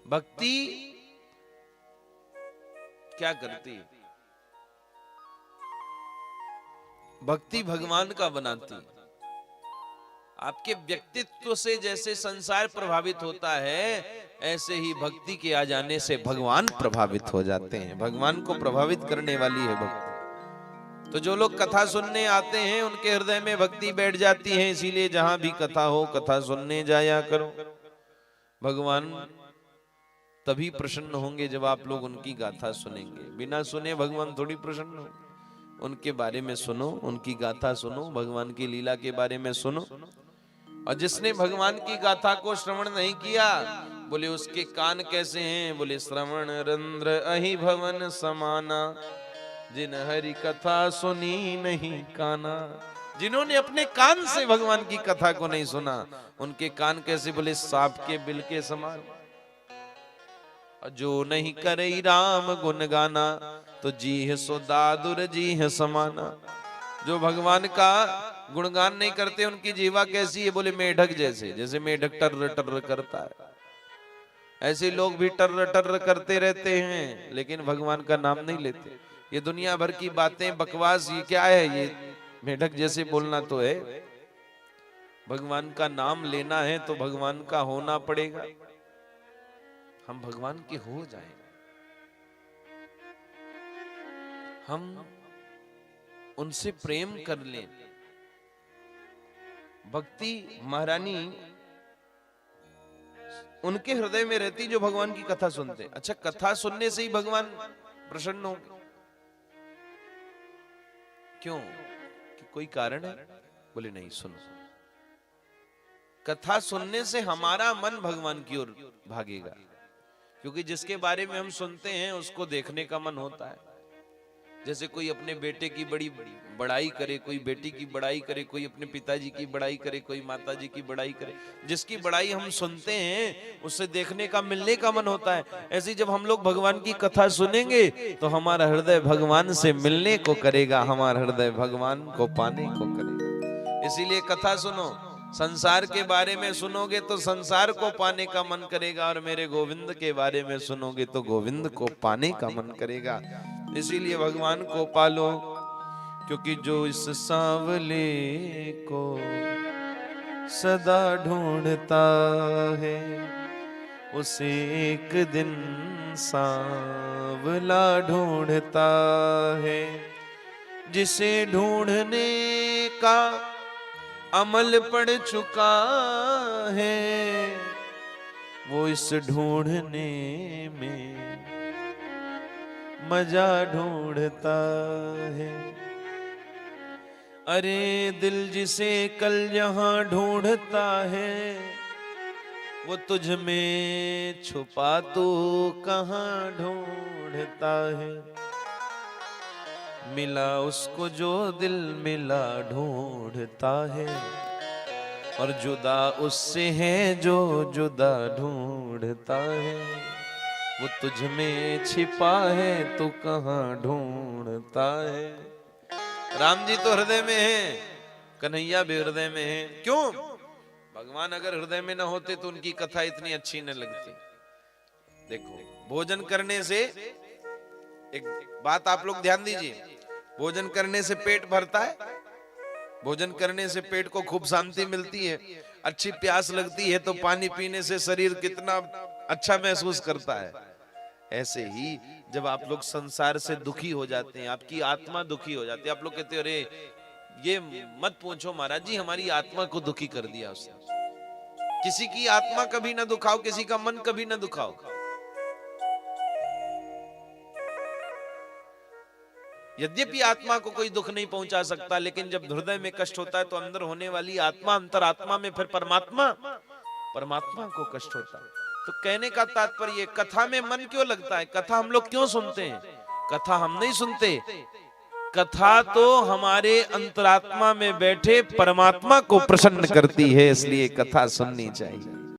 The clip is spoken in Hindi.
भक्ति क्या करती? भक्ति भगवान का बनाती। आपके व्यक्तित्व से जैसे संसार प्रभावित होता है, ऐसे ही भक्ति के आ जाने से भगवान प्रभावित हो जाते हैं। भगवान को प्रभावित करने वाली है भक्ति। तो जो लोग कथा सुनने आते हैं उनके हृदय में भक्ति बैठ जाती है। इसीलिए जहां भी कथा हो, कथा सुनने जाया करो। भगवान तभी प्रसन्न होंगे जब आप लोग उनकी गाथा सुनेंगे। बिना सुने भगवान थोड़ी प्रसन्न होंगे। उनके बारे में सुनो, उनकी गाथा सुनो, भगवान की लीला के बारे में सुनो। और जिसने भगवान की गाथा को श्रवण नहीं किया, बोले उसके कान कैसे हैं? बोले श्रवण रंध्र अहि भवन समाना, जिन हरि कथा सुनी नहीं काना। जिन्होंने अपने कान से भगवान की कथा को नहीं सुना, उनके कान कैसे? बोले सांप के बिल के समान। जो नहीं करे राम गुण गाना, तो जीह सो दादुर जीह समाना। जो भगवान का गुणगान नहीं करते, उनकी जीवा कैसी है? बोले मेढक जैसे। जैसे मेढक टर्र टर्र करता है, ऐसे लोग भी टर्र टर्र करते रहते हैं, लेकिन भगवान का नाम नहीं लेते। ये दुनिया भर की बातें, बकवास, ये क्या है? ये मेढक जैसे बोलना तो है। भगवान का नाम लेना है तो भगवान का होना पड़ेगा। हम भगवान के हो जाएं, हम उनसे प्रेम कर लें। भक्ति महारानी उनके हृदय में रहती जो भगवान की कथा सुनते। अच्छा, कथा सुनने से ही भगवान प्रसन्न हो? क्यों? कि कोई कारण है? बोले नहीं, सुनो। कथा सुनने से हमारा मन भगवान की ओर भागेगा, क्योंकि जिसके बारे में हम सुनते हैं उसको देखने का मन होता है। जैसे कोई अपने बेटे की बड़ी बड़ाई करे, कोई बेटी की बड़ाई करे, कोई अपने पिताजी की बड़ाई करे, कोई माताजी की बड़ाई करे। जिसकी बड़ाई हम सुनते हैं उससे देखने का, मिलने का मन होता है। ऐसे जब हम लोग भगवान की कथा सुनेंगे तो हमारा हृदय भगवान से मिलने को करेगा, हमारा हृदय भगवान को पाने को करेगा। इसीलिए कथा सुनो। संसार के बारे में सुनोगे तो संसार को पाने का मन करेगा, और मेरे गोविंद के बारे में सुनोगे तो गोविंद को पाने का मन करेगा। इसीलिए भगवान को पालो, क्योंकि जो इस सांवले को सदा ढूंढता है, उसे एक दिन सांवला ढूंढता है। जिसे ढूंढने का अमल पड़ चुका है, वो इस ढूंढने में मजा ढूंढता है। अरे दिल जिसे कल यहाँ ढूंढता है, वो तुझ में छुपा तो कहाँ ढूंढता है। मिला उसको जो दिल मिला ढूंढता है, और जुदा उससे है जो जुदा ढूंढता है। वो तुझ में छिपा है तो कहाँ ढूंढता है। राम जी तो हृदय में है, कन्हैया भी हृदय में है। क्यों? भगवान अगर हृदय में न होते तो उनकी कथा इतनी अच्छी न लगती। देखो, भोजन करने से, एक बात आप लोग ध्यान दीजिए, भोजन करने से पेट भरता है, भोजन करने से पेट को खूब शांति मिलती है। अच्छी प्यास लगती है तो पानी पीने से शरीर कितना अच्छा महसूस करता है। ऐसे ही जब आप लोग संसार से दुखी हो जाते हैं, आपकी आत्मा दुखी हो जाती है, आप लोग कहते हो अरे ये मत पूछो महाराज जी, हमारी आत्मा को दुखी कर दिया उसने। किसी की आत्मा कभी ना दुखाओ, किसी का मन कभी ना दुखाओ। यद्यपि आत्मा को कोई दुख नहीं पहुंचा सकता, लेकिन जब हृदय में कष्ट होता है तो अंदर होने वाली आत्मा, अंतरात्मा में फिर परमात्मा को कष्ट होता है। तो कहने का तात्पर्य, कथा में मन क्यों लगता है? कथा हम लोग क्यों सुनते हैं? कथा हम नहीं सुनते, कथा तो हमारे अंतरात्मा में बैठे परमात्मा को प्रसन्न करती है, इसलिए कथा सुननी चाहिए।